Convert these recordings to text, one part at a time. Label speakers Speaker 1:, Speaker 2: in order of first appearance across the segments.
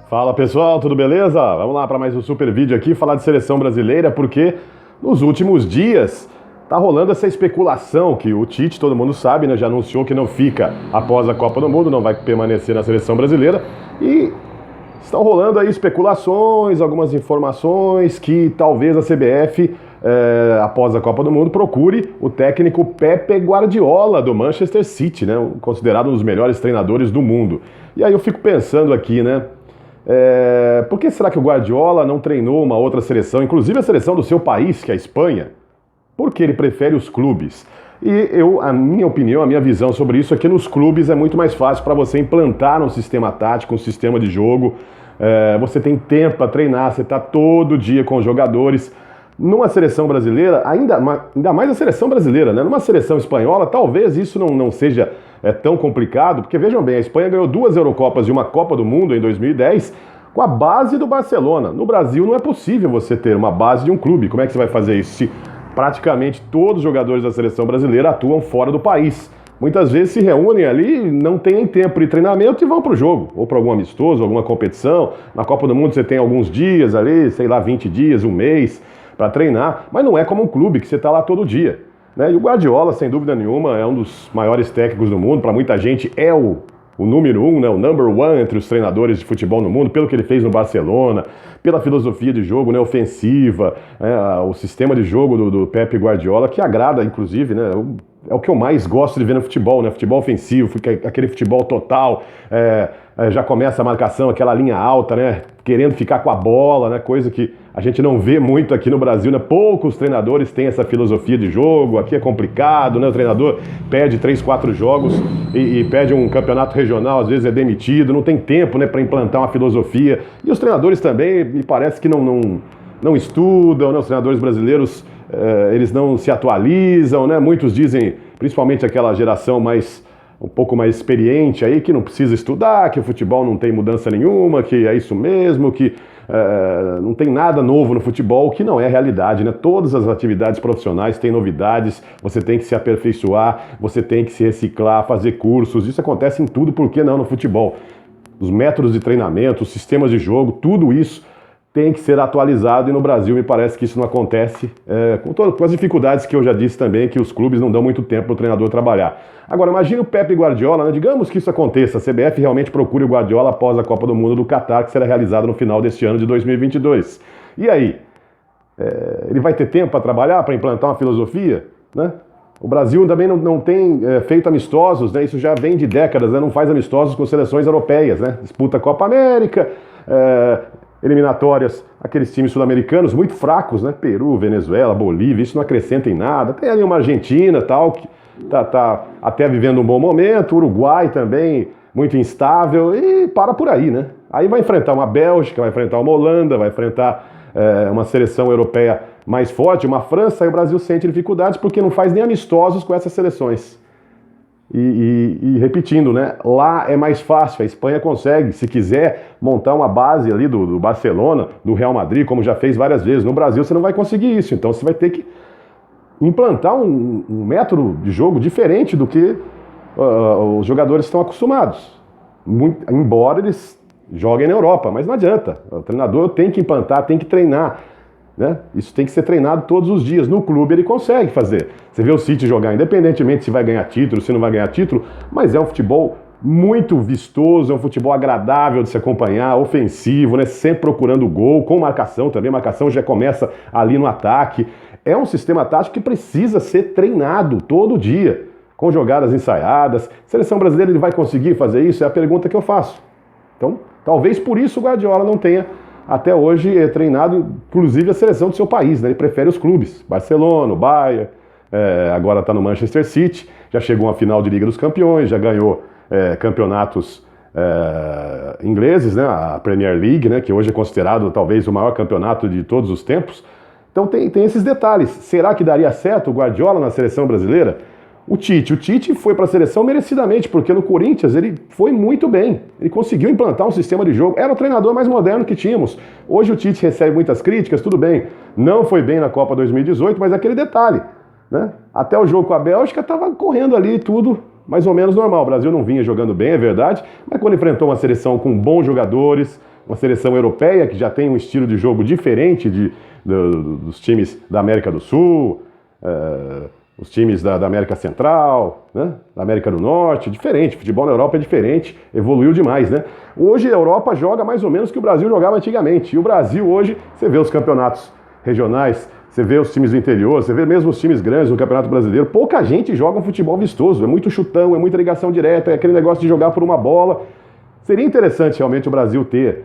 Speaker 1: Fala pessoal, tudo beleza? Vamos lá para mais um super vídeo aqui, falar de seleção brasileira, porque nos últimos dias tá rolando essa especulação que o Tite, todo mundo sabe, né, já anunciou que não fica após a Copa do Mundo, não vai permanecer na seleção brasileira, e estão rolando aí especulações, algumas informações que talvez a CBF, após a Copa do Mundo, procure o técnico Pepe Guardiola do Manchester City, né, considerado um dos melhores treinadores do mundo. E aí eu fico pensando aqui, né, por que será que o Guardiola não treinou uma outra seleção, inclusive a seleção do seu país, que é a Espanha? Porque ele prefere os clubes. E a minha opinião, a minha visão sobre isso é que nos clubes é muito mais fácil para você implantar um sistema tático, um sistema de jogo. Você tem tempo para treinar, você está todo dia com os jogadores. Numa seleção brasileira, ainda mais a seleção brasileira, né? Numa seleção espanhola, talvez isso não seja tão complicado, porque vejam bem, a Espanha ganhou 2 Eurocopas e uma Copa do Mundo em 2010 com a base do Barcelona. No Brasil não é possível você ter uma base de um clube. Como é que você vai fazer isso se praticamente todos os jogadores da seleção brasileira atuam fora do país? Muitas vezes se reúnem ali, não têm tempo de treinamento e vão para o jogo, ou para algum amistoso, alguma competição. Na Copa do Mundo você tem alguns dias ali, sei lá, 20 dias, um mês para treinar, mas não é como um clube que você está lá todo dia, né? E o Guardiola, sem dúvida nenhuma, é um dos maiores técnicos do mundo. Para muita gente é o número 1, né? O number one entre os treinadores de futebol no mundo, pelo que ele fez no Barcelona, pela filosofia de jogo, né, ofensiva, o sistema de jogo do Pepe Guardiola, que agrada, inclusive, né? É o que eu mais gosto de ver no futebol, né? Futebol ofensivo, aquele futebol total, já começa a marcação, aquela linha alta, né? Querendo ficar com a bola, né? Coisa que a gente não vê muito aqui no Brasil, né? Poucos treinadores têm essa filosofia de jogo, aqui é complicado, né? O treinador perde 3, 4 jogos e perde um campeonato regional, às vezes é demitido, não tem tempo, né, para implantar uma filosofia. E os treinadores também, me parece que não estudam, né? Os treinadores brasileiros, eles não se atualizam, né? Muitos dizem, principalmente aquela geração um pouco mais experiente aí, que não precisa estudar, que o futebol não tem mudança nenhuma, que é isso mesmo, que não tem nada novo no futebol, que não é realidade, né? Todas as atividades profissionais têm novidades, você tem que se aperfeiçoar, você tem que se reciclar, fazer cursos, isso acontece em tudo, por que não no futebol? Os métodos de treinamento, os sistemas de jogo, tudo isso tem que ser atualizado, e no Brasil me parece que isso não acontece, com as dificuldades que eu já disse também, que os clubes não dão muito tempo para o treinador trabalhar. Agora, imagine o Pepe Guardiola, né? Digamos que isso aconteça, a CBF realmente procure o Guardiola após a Copa do Mundo do Catar, que será realizada no final deste ano de 2022. E aí? Ele vai ter tempo para trabalhar, para implantar uma filosofia, né? O Brasil também não tem feito amistosos, né? Isso já vem de décadas, né? Não faz amistosos com seleções europeias, né? Disputa a Copa América, eliminatórias, aqueles times sul-americanos muito fracos, né? Peru, Venezuela, Bolívia, isso não acrescenta em nada. Tem ali uma Argentina, tal, que tá até vivendo um bom momento, Uruguai também muito instável, e para por aí, né? Aí vai enfrentar uma Bélgica, vai enfrentar uma Holanda, vai enfrentar uma seleção europeia mais forte, uma França, e o Brasil sente dificuldades porque não faz nem amistosos com essas seleções. E repetindo, né? Lá é mais fácil, a Espanha consegue, se quiser, montar uma base ali do Barcelona, do Real Madrid, como já fez várias vezes. No Brasil você não vai conseguir isso, então você vai ter que implantar um método de jogo diferente do que os jogadores estão acostumados. Embora eles joguem na Europa, mas não adianta. O treinador tem que implantar, tem que treinar, né? Isso tem que ser treinado todos os dias. No clube ele consegue fazer. Você vê o City jogar, independentemente se vai ganhar título, se não vai ganhar título, mas é um futebol muito vistoso, é um futebol agradável de se acompanhar, ofensivo, né? Sempre procurando o gol, com marcação também. A marcação já começa ali no ataque. É um sistema tático que precisa ser treinado todo dia, com jogadas ensaiadas. Seleção brasileira, ele vai conseguir fazer isso? É a pergunta que eu faço. Então, talvez por isso o Guardiola não tenha até hoje treinado, inclusive, a seleção do seu país, né? Ele prefere os clubes. Barcelona, o Bayern, agora está no Manchester City, já chegou à final de Liga dos Campeões, já ganhou campeonatos ingleses, né? A Premier League, né? Que hoje é considerado talvez o maior campeonato de todos os tempos. Então tem esses detalhes. Será que daria certo o Guardiola na seleção brasileira? O Tite foi para a seleção merecidamente, porque no Corinthians ele foi muito bem. Ele conseguiu implantar um sistema de jogo. Era o treinador mais moderno que tínhamos. Hoje o Tite recebe muitas críticas, tudo bem. Não foi bem na Copa 2018, mas aquele detalhe, né? Até o jogo com a Bélgica estava correndo ali tudo mais ou menos normal. O Brasil não vinha jogando bem, é verdade, mas quando enfrentou uma seleção com bons jogadores, uma seleção europeia que já tem um estilo de jogo diferente dos times da América do Sul, os times da América Central, né? Da América do Norte, diferente. O futebol na Europa é diferente, evoluiu demais, né? Hoje a Europa joga mais ou menos o que o Brasil jogava antigamente. E o Brasil hoje, você vê os campeonatos regionais, você vê os times do interior, você vê mesmo os times grandes no Campeonato Brasileiro. Pouca gente joga um futebol vistoso, é muito chutão, é muita ligação direta, é aquele negócio de jogar por uma bola. Seria interessante realmente o Brasil ter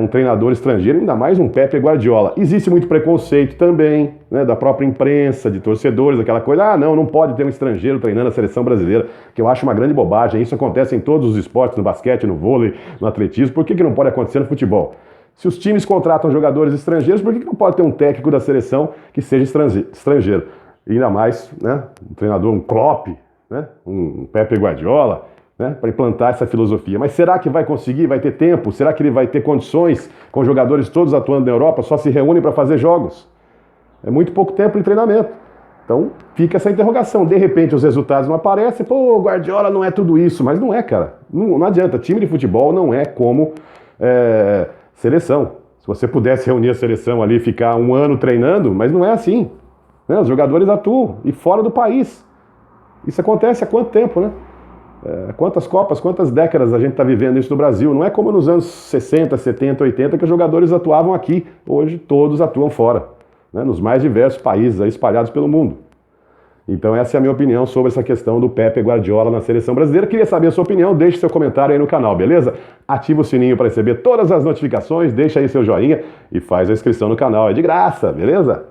Speaker 1: um treinador estrangeiro, ainda mais um Pepe Guardiola. Existe muito preconceito também, né, da própria imprensa, de torcedores, aquela coisa, não pode ter um estrangeiro treinando a seleção brasileira, que eu acho uma grande bobagem. Isso acontece em todos os esportes, no basquete, no vôlei, no atletismo. Por que não pode acontecer no futebol? Se os times contratam jogadores estrangeiros, por que não pode ter um técnico da seleção que seja estrangeiro? E ainda mais, né, um treinador, um Klopp, né, um Pepe Guardiola, né, para implantar essa filosofia. Mas será que vai conseguir? Vai ter tempo? Será que ele vai ter condições, com jogadores todos atuando na Europa, só se reúnem para fazer jogos? É muito pouco tempo de treinamento. Então fica essa interrogação. De repente os resultados não aparecem, pô, Guardiola não é tudo isso. Mas não é, cara. Não adianta. Time de futebol não é como seleção. Se você pudesse reunir a seleção ali e ficar um ano treinando, mas não é assim. Né? Os jogadores atuam e fora do país. Isso acontece há quanto tempo, né? Quantas Copas, quantas décadas a gente está vivendo isso no Brasil? Não é como nos anos 60, 70, 80 que os jogadores atuavam aqui. Hoje todos atuam fora, né? Nos mais diversos países aí espalhados pelo mundo. Então essa é a minha opinião sobre essa questão do Pepe Guardiola na seleção brasileira. Queria saber a sua opinião, deixe seu comentário aí no canal, beleza? Ativa o sininho para receber todas as notificações, deixa aí seu joinha e faz a inscrição no canal, é de graça, beleza?